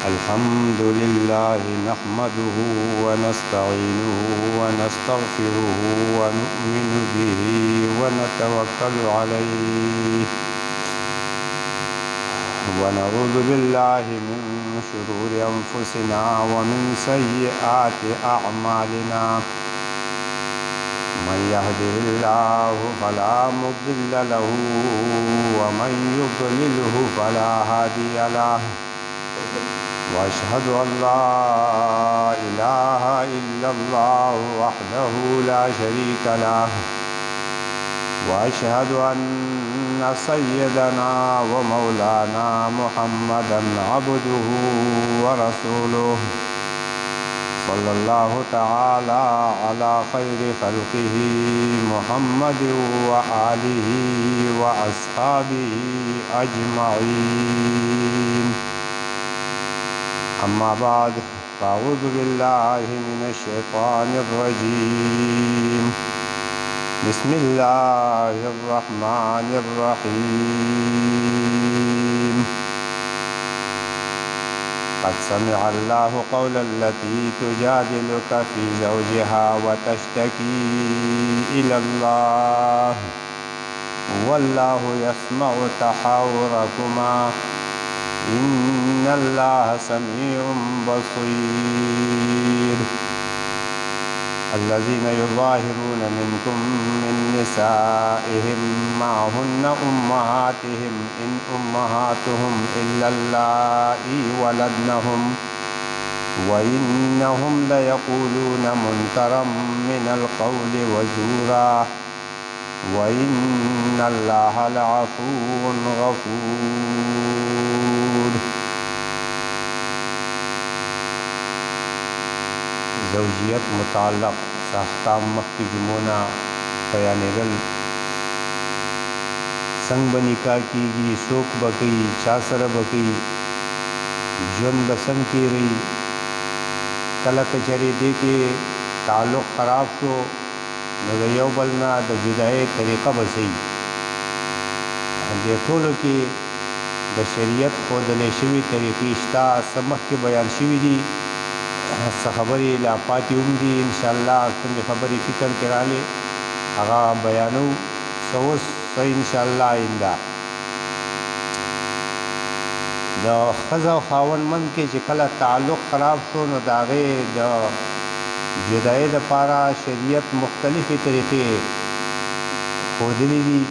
الحمد لله نحمده ونستعينه ونستغفره ونؤمن به ونتوكل عليه ونعوذ بالله من شرور أنفسنا ومن سيئات أعمالنا من يهده الله فلا مضل له ومن يضلله فلا هادي له وأشهد أن لا إله إلا الله وحده لا شريك له وأشهد أن سيدنا ومولانا محمدا عبده ورسوله صلى الله تعالى على خير خلقه محمد وآله وأصحابه أجمعين. أما بعد فأعوذ بالله من الشيطان الرجيم. بسم الله الرحمن الرحيم. قد سمع الله قول التي تجادلك في زوجها وتشتكي إلى الله والله يسمع تحاوركما إن الله سميع بصير. الذين يظاهرون منكم من نسائهم ما هن أمهاتهم إن أمهاتهم إلا اللائي ولدنهم وإنهم ليقولون منكرا من القول وزورا وإن الله لعفو غفور. زوجیت متعلق احکام مخکې جمعونه بیانېدل. څنګه به نکاح کېږي، څوک به کوي، چا سره به کوي، ژوند به څنګه تېروي، کله که چېرې دې کې تعلق خراب شو نو د یو بل نه د جدایۍ طریقه به څه وي. دې ټولو کې د شریعت ښودلی شوي طریقې شته، څه مخکې بیان شوي دي، څه خبرې لا پاتې هم دي. انشاءالله کومې خبرې فکر کې راغلې هغه بیانو، څه اوس څه انشاءالله آینده. د ښځه او خاوند منځ کې چې کله تعلق خراب شو نو د هغې د جدایۍ دپاره شریعت مختلفې طریقې ښودلي دي.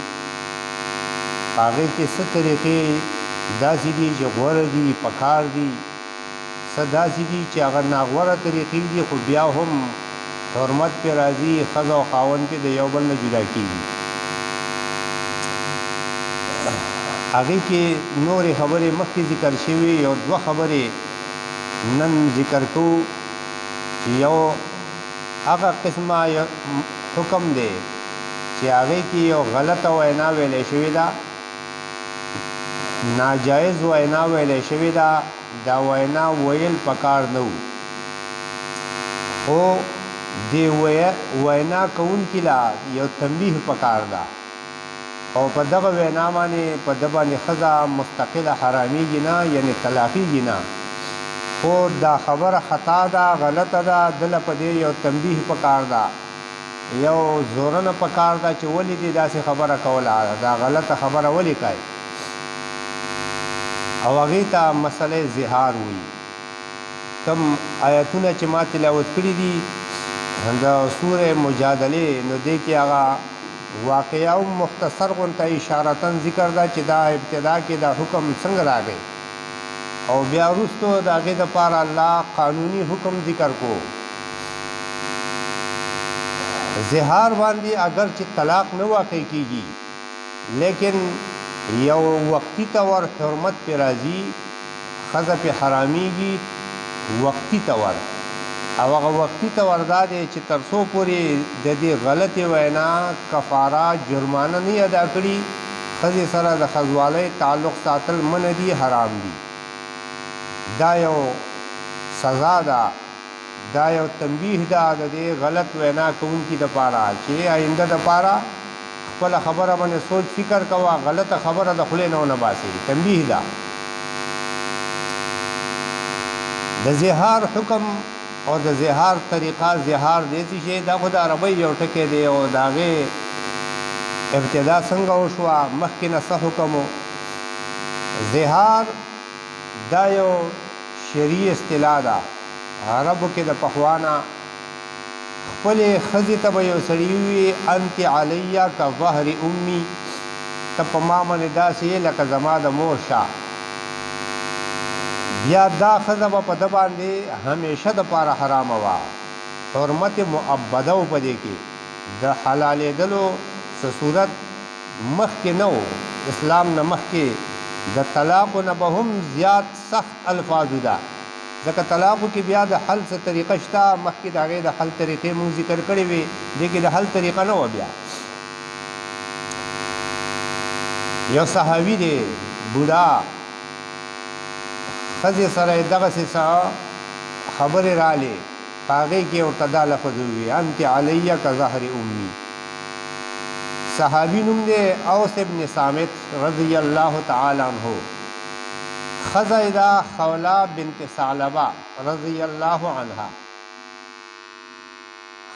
په هغې کې څه طریقې داسې دي چې غوره دي، پکار دي، څه داسې دي چې هغه ناغوره طریقې دي خو بیا هم حرمت پې راځي، ښځه او خاوند پې د یو بل نه جدا کېږي. هغې کې نورې خبرې مخکې ذکر شوي، یو دوه خبرې نن ذکر کوو چې یو هغه قسمه حکم دی چې هغې کې یو غلطه وینا ویلی شوې ده، ناجایز وینا ویلی شوې ده. دا وینا ویل پکار نه و، خو دې وینا کوونکي لا یو تنبیه پکار ده او په دغه وینا باندې په ده باندې ښځه مستقله حرامېږي نه، یعنې طلاقېږي نه، خو دا خبره خطا ده، غلطه ده، دله په دې یو تنبیه پکار ده، یو زورنه پکار ده چې ولې دې داسې خبره کوله، دا غلطه خبره ولې کوي. او هغې ته مسئله زهار وایي. کم آیتونه چې ما تلاوت کړي دي د سورې مجادلې، نو دې کې هغه واقعه هم مختصر غونته اشارتن ذکر ده چې دا ابتدا کې دا حکم څنګه راغی او بیا وروستو د هغې دپاره الله قانوني حکم ذکر کو. زهار باندې اگر چې طلاق نه واقع کېږي لیکن یو وقتی طور حرمت پې راځي، ښځه پې حرامېږي وقتی طور، او هغه وقتی طور دا دی چې تر څو پورې د دې غلطې وینا کفاره جرمانه نه ادا کړي، ښځې سره د ښځوالۍ تعلق ساتل منع دي، حرام دي. دا یو سزا ده، دا یو تنبیه ده د دې غلط وینا کوونکي دپاره چې آینده دپاره خپل خبره باندې سوچ فکر کوا، غلطه خبره د خولې نه ونه باسي. تنبیه ده د زهار حکم او د زهار طریقه زهار دیسی شي دا خو د عربی یو ټکی دی او د هغې ابتدا څنګه وشوه مخکې نه څه حکم و زهار دا یو شرعي اصطلاح ده عربو کې د پخوانه خپلې ښځې ته به یو سړي ووي انت علیه که ظهر امي ته په ما باندې داسې یې لکه زما د مور شه بیا دا ښځه به په ده باندې همیشه دپاره حرامه وه حرمت مؤبده و په دې کې د حلالېدلو څه صورت مخکې نه و اسلام نه مخکې د طلاقو نه به هم زیات سخت الفاظو ده ځکه طلاقو کې بیا د حل څه طریقه شته مخکې د هغې د حل طریقې مونږ ذکر کړې وې دې کې د حل طریقه نه وه بیا یو صحابي دی بوډا ښځې سره یې دغسې څه خبرې رالې په هغې کې ورته دا لفظ ووي انت علیه که ظهر امي صحابي نوم دی اوس ابن صامت رضی الله تعالی عنه ښځه یې ده خوله بنت ثعلبه رضی الله عنها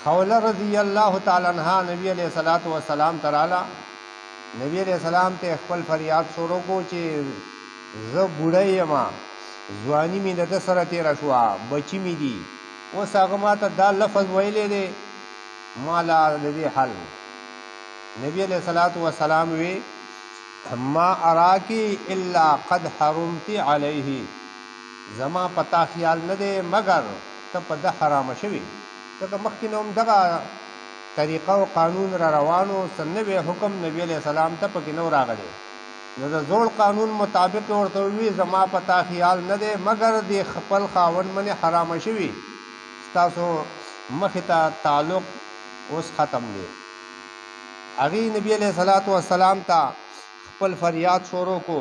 خوله رضی الله تعالی عنها نبی علیه الصلاة والسلام ته راله نبی علیہ السلام ته خپل فریاد شروع کو چې زه بوډۍ یم ځواني مې د ده سره تېره شوه بچي مې دي اوس هغه ما ته دا لفظ ویلی دی ما لا د دې حل نبی علیہ الصلاة والسلام وی ما اراکی الا قد حرمت علیه زما پتا خیال نه دی مگر ته په ده حرامه شوي ځکه مخکې نه هم دغه طریقه او قانون را روانو څه نوی حکم نبی علیہ السلام ته پکې نه و راغلی نو د زوړ قانون مطابق ورته ووي زما پتا خیال نه دی مګر د خپل خاوند باندې حرامه شوي ستاسو مخې ته تعلق اوس ختم دی هغې نبی علیہ الصلاة والسلام ته خپل فریاد شروع کو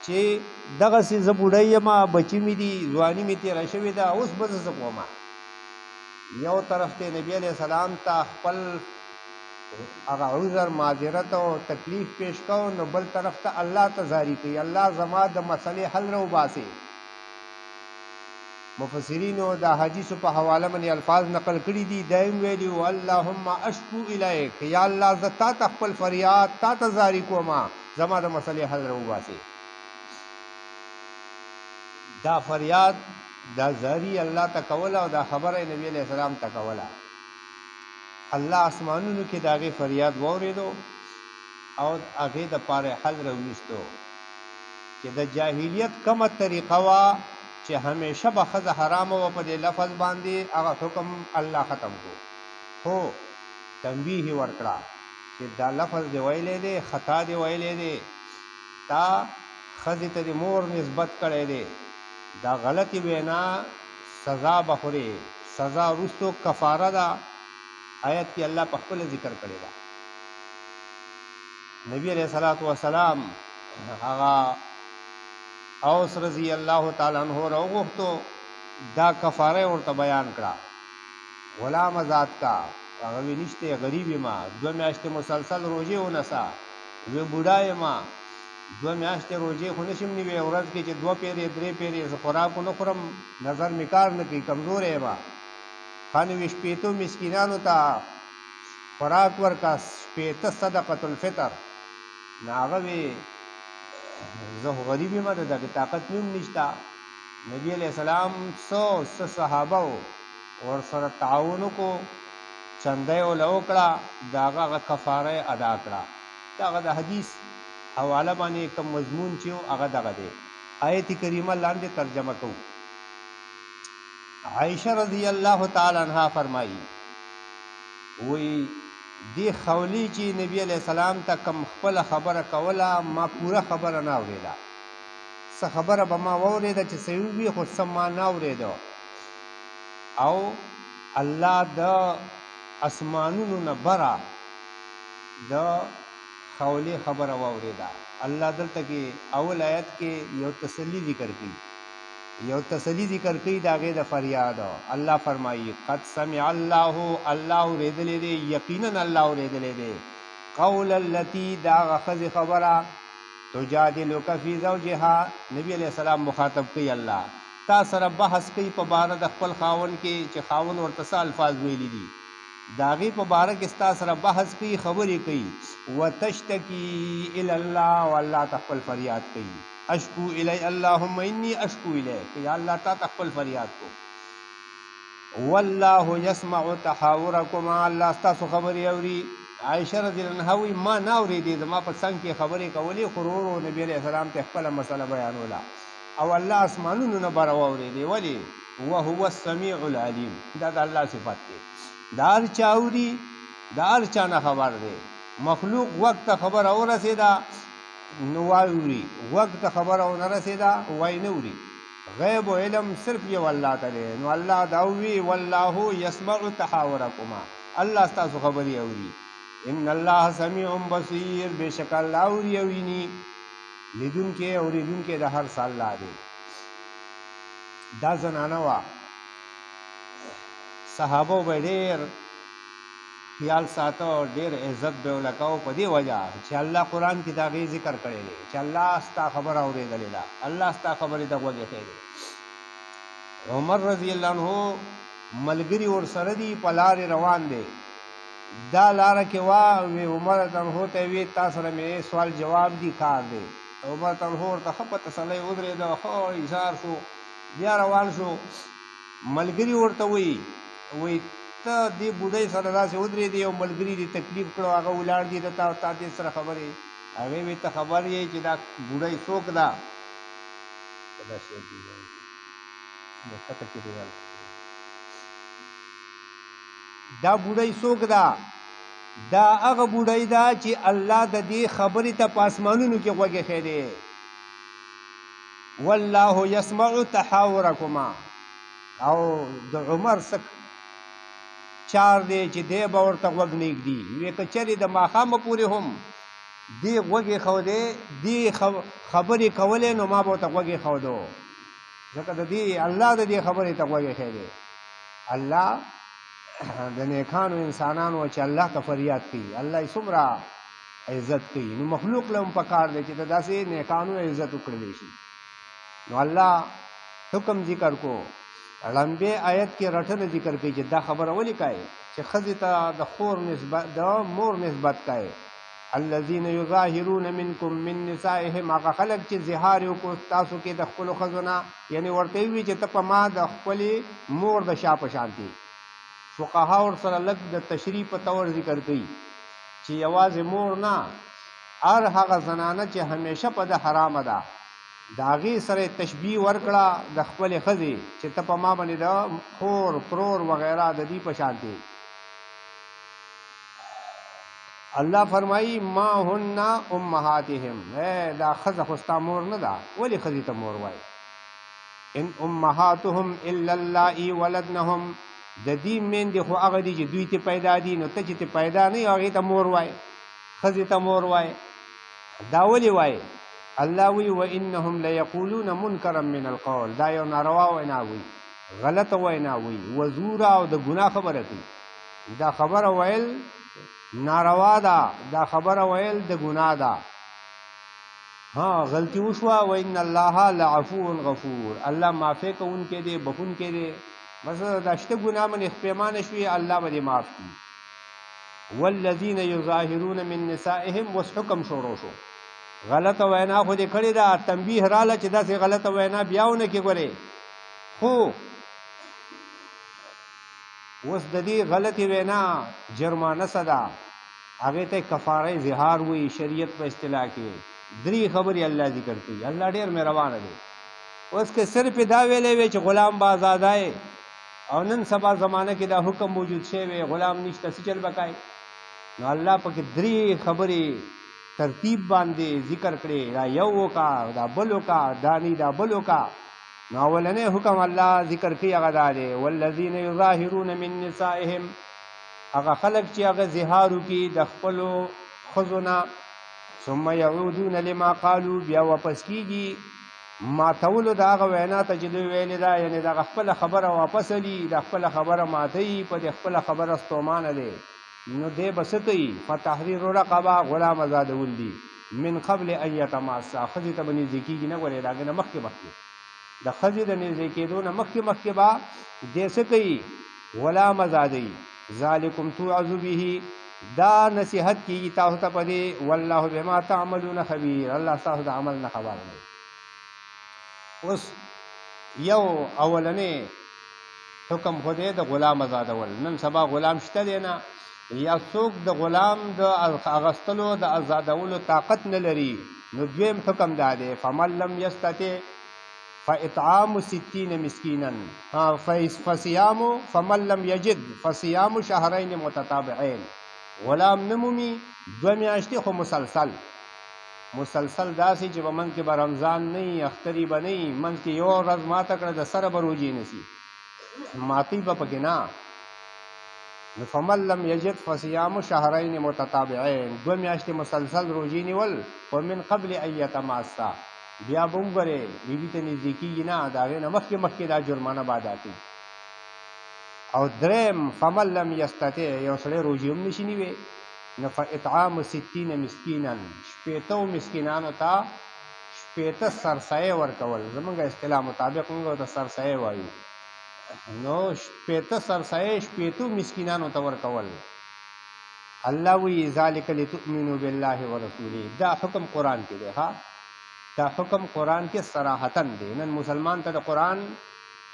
چې دغسې زه بوډۍ یم بچي مې دي ځواني مې تېره شوې ده اوس به زه څه کوم یو طرف ته نبی علیہ السلام ته خپل هغه عذر معذرت او تکلیف پیش کو نو بل طرف ته الله ته زاری کوي الله زما د مسلې حل راوباسي مفسرینو د حدیثو په حواله باندې الفاظ نقل کړي دي دایم ویلي و اللهم اشکو الیک یا الله زه تا ته خپل فریاد تا ته زاری کوم زما د مسلې حل راوباسي دا فریاد دا زاری الله ته کوله او دا خبره نبی علیہ السلام ته کوله الله اسمانونو کې د هغې فریاد واورېدو او هغې دپاره حل راویستو چې د جاهلیت کومه طریقه وه چې همیشه به ښځه حرامه وه په دې لفظ باندې هغه حکم الله ختم کړو خو تنبیه یې ورکړه چې دا لفظ دې ویلی دی خطا دې ویلی دی تا ښځې ته د مور نسبت کړی دی دا غلطی وینا سزا بخوري سزا وروستو کفاره ده آیت کې الله په خپله ذکر کړې ده نبی علیہ الصلوۃ والسلام هغه اوس رضی الله تعالی عنہ راوغوښتو دا کفاره ورته بیان کړه غلام آزاد کا هغه وی نشته غریب ما 2 میاشتې مسلسل روزې ونسا وی بوډا ما 2 میاشتې روزې خو نشم نیوی ورځ کې چې 2 پیرې 3 پیرې زه خوراک ونه خورم نظر مې کار نه کوي کمزوری یم خانې وي شپېتو مسکینانو ته خوراک ورکه 15 صدقة الفطر نو هغه وی زه خو غریب یم د دغې طاقت مې هم نشته نبي علیہ السلام څه صحابه ورسره تعاون وکړو چنده یې ورله وکړه د هغه کفاره یې ادا کړه د هغه د حدیث حواله باندې کوم مضمون چې و هغه دغه دی آیت کریمه لاندې ترجمه کوو عائشہ رضی الله تعالی عنها فرمایي وی دی خولی چې نبی علیہ السلام ته کم خپل خبره کوله ما پوره خبره نه اورېده څه خبره به ما واورېده چې څه وي خو څه ما نه اورېده او الله د اسمانونو نه بره د خولې خبره واورېده الله دلته کې اول آیت کې یو تسلی ذکر کړي یو تسلی ذکر کړي د هغې د فریاد الله فرمایي قد سمع الله الله اورېدلی دی یقینا الله اورېدلی دی قول التي د هغه ښځې خبره تجادلک فی زوجها نبی علیہ السلام مخاطب کوي الله تا سره بحث کوي په باره د خپل خاوند کې چې خاوند ورته څه الفاظ ویلي دي د هغې په باره کې ستا سره بحث کوي خبرې کوي وتشتکي الی الله او الله ته خپل فریاد کوي اشکو الی اللهم انی اشکو الیک یا الله تا ته خپل فریاد کو والله یسمع تحاورکما الله ستاسو خبرې اوري عائشه رضی الله عنها وایي ما نه اورېدې زما په څنګ کې خبرې کولې خو ورو ورو نبي علیه السلام ته خپله مسله بیانوله او الله اسمانونو نه بره واورېدې ولې وهو السمیع العلیم دا د الله صفت دی دا هر چا اوري دا هر چا نه خبر دی مخلوق غوږ ته خبره ورسېده نو واوري غوږ ته خبره ونه رسېده وای نه اوري غیب و علم صرف یو الله ته دی نو الله دا وی والله یسمع تحاورکما الله ستاسو خبرې اوري ان الله سمیع بصیر بېشک الله اوري او ویني لیدونکی اورېدونکی د هر څه الله دی دا زنانه وه صحابو به ډېر خیال ساته او ډېر عزت به ورله کوه په دې وجه چې الله قرآن کې د هغې ذکر کړی دی چې الله ستا خبره اورېدلې ده الله ستا خبرې ته غوږ ایښی دی عمر رضی الله عنه ملګري ورسره دي په لارې روان دی دا لاره کې وه وی عمر عنه ته وی تا سره مې سوال جواب دی کار دی عمر عنه ورته ښه په تسلی ودرېده ښه ایثار شو بیا روان شو ملګري ورته وی ته دې بوډۍ سره داسې ودرېدې یو ملګري دې تکلیف کړو هغه ولاړ دي د تا دې سره خبرې هغې وی ته خبر یې چې دا بوډۍ څوک ده دا بوډۍ څوک ده دا هغه بوډۍ ده چې الله د دې خبرې ته په اسمانونو کې غوږ ایښی دی والله یسمع تحاورکما او د عمر څه چار دی چې دی به ورته غوږ نه ږدي وی که چېرې د ماښامه پورې هم دې غوږ ایښودی دې خبرې کولې نو ما به ورته غوږ ایښودو ځکه د دې الله د دې خبرې ته غوږ ایښی دی الله د نیکانو انسانانو چې الله ته فریاد کوي الله یې څومره عزت کوي نو مخلوق له هم پکار دی چې د داسې نیکانو عزت وکړلی شي نو الله حکم ذکر کو لمبې آیت کې رټنه ذکر کوي چې دا خبره ولې کوي چې ښځې ته د مور نسبت کوي الذین یظاهرون منکم من نسائهم هغه خلک چې زهار وکړو تاسو کې د خپلو ښځو نه یعنې ورته یې وي چې ته په ما د خپلې مور د شا په شان دي فقها ورسره لږ د تشریح په طور ذکر کوي چې یوازې مور نه هر هغه زنانه چې همیشه په د حرامه ده د هغې سره تشبیه ورکړه د خپلې ښځې چې ته په ما باندې د خور پرور وغیره د دې په شان دي الله فرمایي ما هن امهاتهم دا ښځه خو ستا مور نه ده ولې ښځې ته مور وایي ان امهاتهم الا اللائي ولدنهم د دې میندې خو هغه دي چې دوی ته پیدا دي نو ته چې ته پیدا نه یې هغې ته مور وایي ښځې ته مور وایي دا ولې وایي الله وی وانهم لیقولون منکرا من القول دا یو ناروا وینا وی غلطه وینا وی وزورا او د ګناه خبره کوي دا خبره ویل ناروا ده دا خبره ویل د ګناه ده ها غلطي وشوه وان الله لعفو غفور الله معافی کوونکی دی بخونکی دی بس دا شته ګناه باندې پیمانه شوي الله به دې معاف کړي والذین یظاهرون من نسائهم وس حکم شروع شو غلطه وینا خو دې کړې ده تنبیه راله چې داسې غلطه وینا بیا ونه کې ګورې خو اوس د دې غلطې وینا جرمانه څه ده هغې ته کفاره زهار وایي شریعت په اصطلاح کې درې خبرې الله ذکر کوي الله ډېر مهربانه دی اوس که صرف دا ویلی وی چې غلام به آزادای او نن سبا زمانه کې دا حکم موجود شوی غلام نشته څه چل به کوي نو الله پکې درې خبرې ترتیب باندې ذکر کړي دا یو وکا دا بل وکا دا نه دا بل وکا نو اولنې حکم الله ذکر کوي هغه دا دی والذین یظاهرون من نسائهم هغه خلک چې هغه زهار وکړي د خپلو ښځو نه ثم یعودون لما قالوا بیا واپس کیږي ماتولو د هغه وینا ته چې دوی ویلې ده یعنې د هغه خپله خبره واپس علي د خپله خبره ماتوي په دې خپله خبره ستومانه دی نو دی به څه کوي فتحریر رقبه غلام آزادول دي من قبل ان یتماسا ښځې ته به نږدې کېږي نه ګورې د هغې نه مخکې د ښځې د نږدې کېدو نه مخکې به دې څه کوي غلام ازادوي ذالکم توعظ به دا نصیحت کیږي تاسو ته په دې والله بما تعملون خبیر الله تاسو د عمل نه خبر دی اوس یو اولنې حکم خو دی د غلام ازادول نن سبا غلام شته دی نه یا څوک د غلام د اغستلو د ازادولو طاقت نه لري نو دویم حکم دا دی فمن لم یستطع فاطعام 60 مسکینا فمن لم یجد فصیام شهرین متتابعین غلام نمومي 2 میاشتې خو مسلسل داسې چې په منځ کې به رمضان نه وي اختري به نه وي منځ کې یو ورځ ماته کړه د سره به روژې نسي ماتې به پکې نه نو فمن لم یجد فصیام شهرین متتابعین 2 میاشتې مسلسل روژې نیول ومن قبل ان یتماسا بیا به وګورې بیبي ته نږدې کېږي نه د هغې نه مخکې دا جرمانه به ادا کوي او دریم فمن لم یستطع یو سړی روژې هم نشي نیوی نو فاطعام 60 مسکینا 80 مسکینانو ته 80 سرسایې ورکول زمونږ اصطلاح مطابق موږ ورته سرسایې وایو نو 80 سرسایې 80 مسکینانو ته ورکول الله وی ذالک لتؤمنوا بالله ورسوله دا حکم قرآن کې دی ها دا حکم قرآن کې صراحتاً دی نن مسلمان ته د قرآن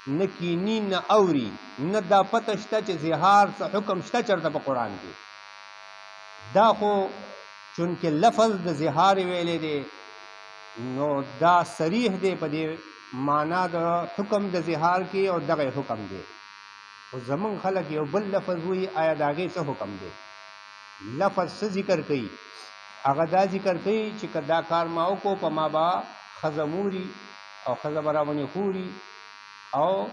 نه کینی نه اوري نه دا پته شته چې زهار څه حکم شته چېرته په قرآن کې دا خو چونکې لفظ د زهار ویلی دی نو دا صریح دی په دې معنا د حکم د زهار کې او دغه حکم دی خو زمونږ خلک یو بل لفظ وایي آیا د هغې څه حکم دی لفظ څه ذکر کوي هغه دا ذکر کوي چې که دا کار ما وکړو په ما به ښځه موري او ښځه به راباندې خوري او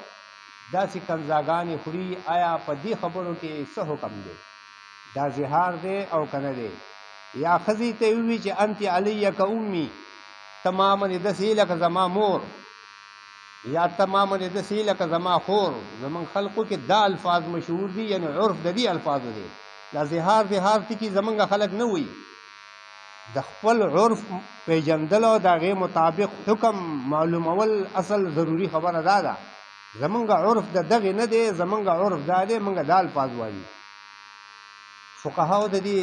داسې کنځاګانې خوري آیا په دې خبرو کې څه حکم دی دا زهار دی او که نه دی یا ښځې ته ووي چې انت علیه که امي ته ما باندې داسې لکه زما مور یا ته ما باندې داسې لکه زما خور زمونږ خلقو کې دا الفاظ مشهور دي یعنی عرف د دې الفاظو دی دا زهار ټکي زمونږ خلک نه وایي د خپل عرف پیژندل او د هغې مطابق حکم معلومول اصل ضروري خبره دا ده زمونږ عرف د دغې نه دی زمونږ عرف دا دی مونږ دا الفاظ وایو فقهاو د دې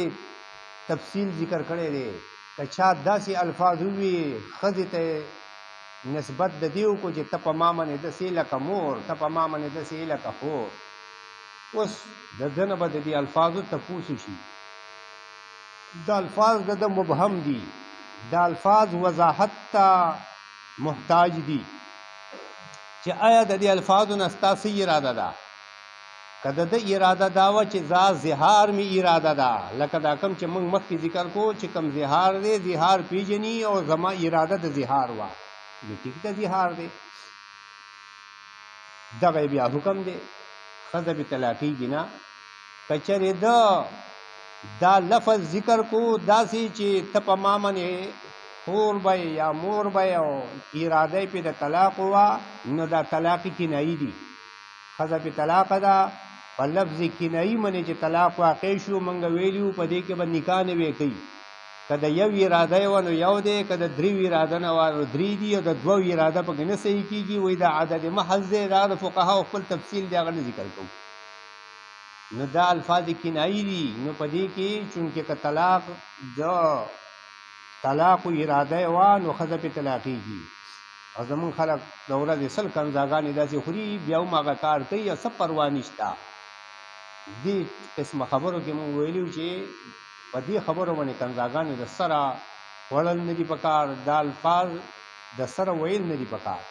تفصیل ذکر کړی دی که چا داسې الفاظ ووي ښځې ته نسبت د دې وکړو چې ته په ما باندې داسې لکه مور ته په ما باندې داسې لکه خور اوس د ده نه به د دې الفاظو تپوس وشي دا الفاظ د مبهم دي دا الفاظ وضاحت ته محتاج دي چې آیا د دې الفاظو نه ستا څه اراده ده که د ده اراده دا وه چې دا زهار مې اراده ده لکه دا کوم چې موږ مخکې ذکر کو چې کوم زهار دی زهار پیژني او زما اراده د زهار وه نو ټیک ده زهار دی دغه بیا حکم دی ښځه بې طلاقېږي نه که چېرې ده دا لفظ ذکر کو داسې چې ته په ما باندې خور به یا مور به او اراده یې پې د طلاق وه نو دا طلاق کنایي دي ښځه پې طلاقه ده په لفظ کنایي باندې چې طلاق واقع شو موږ ویلي وو په دې کې به نکاح نه وی کوي که د یو اراده یې وه نو یو دی که د 3 اراده نه وه نو 3 دي او د 2 اراده پکې نه صحیح کېږي وایي دا عدد محض دی دا د فقهاو خپل تفصیل دی هغه نه ذکر کوو نو دا الفاظ کنایي دي نو په دې کې چونکې که طلاق د طلاق و اراده یې وه نو ښځه پې طلاقېږي او زمونږ خلک د ورځې 100 کنځاګانې داسې خوري بیا هم هغه کار کوي او څه پروا نشته دې قسمه خبرو کې مونږ ویلي وو چې په دې خبرو باندې کنځاګانې د سره وړل نه دي پکار دا الفاظ د سره ویل نه دي پکار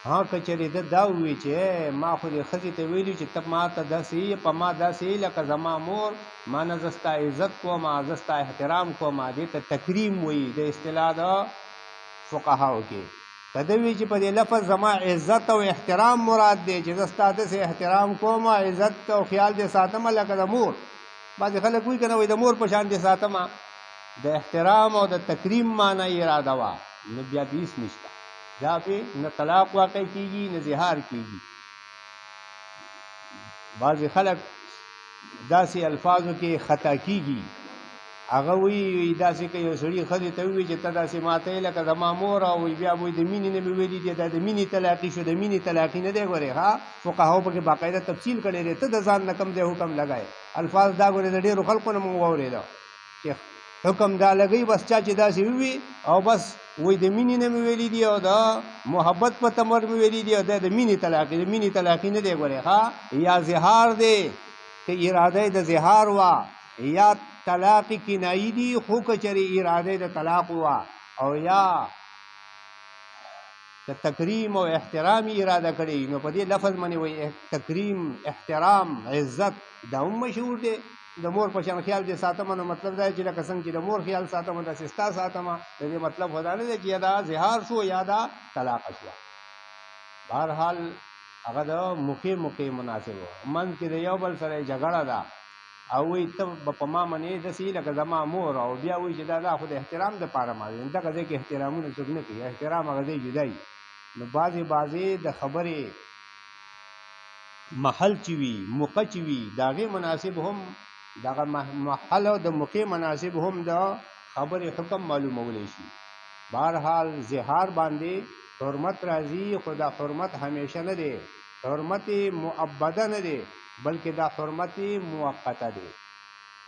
ها که چېرې ده دا ووایي چې ما خو دې ښځې ته ویلي چې ته ما ته داسې یې په ما داسې یې لکه زما مور ما نه زه ستا عزت کوم زه ستا احترام کوم دې ته تکریم وایي د اصطلاح د فقهاو کې که ده وایي چې په دې لفظ زما عزت او احترام مراد دی چې زه ستا داسې احترام کوم عزت او خیال دې ساتمه لکه د مور بعضې خلک وایي که نه وایي د مور په شان دې ساتمه د احترام او د تکریم معنی اراده وه نو بیا دې هېڅ نشته دا پې نه طلاق واقع کېږي نه زهار کېږي بعضې خلک داسې الفاظو کې خطا کېږي هغه وی داسې که یو سړي ښځې ته ووایي چې ته داسې ماته یې لکه زما مور او بیا وایي د مینې نه مې ویلي دي دا د مینې طلاقي شو د مینې طلاقي نه دی ګورې ها فقهاو پکې باقاعده تفصیل کړی دی ته د ځان نه کم دی حکم لګای الفاظ دا ګورې د ډېرو خلکو نه مونږ واورېده چې حکم دا لګوي بس چا چې داسې ووي او بس وایي د مینې نه مې ویلي دي او د محبت په تمر مې ویلي دي او دا د مینې طلاقي د مینې طلاقي نه دی ګورې ها یا زهار دی که اراده د زهار وا یا طلاق کنایي دي خو کچري اراده د طلاق وا او یا د تکریم او احترام اراده کړي نو په دې لفظ باندې وایي تکریم احترام عزت دا هم مشهور دی د مور په شان خیال دې ساتم نو مطلب دا چې لکه څنګه چې د مور خیال ساتم داسې ستا ساتم د دې مطلب خو دا نه دی چې یا دا زهار شو یا دا طلاق شو بهرحال هغه د موقع مناسب و منځ کې د یو بل سره جګړه ده او وی ته په ما منې داسې لکه زما مور او بیا وایي چې دا خو د احترام دپاره ما دی دغه ځای کې احترامونه څوک نه کوي احترام هغه ځای جدا وي نو بعضې د خبرې محل چې وي موقع چې وي د هغې مناسب هم دغه محل او د موقع مناسب هم د خبرې حکم معلومولی شي بهرحال زهار باندې حرمت راځي خو دا حرمت همیشه نه دی حرمت مؤبده نه دی بلکې دا حرمت موقته دی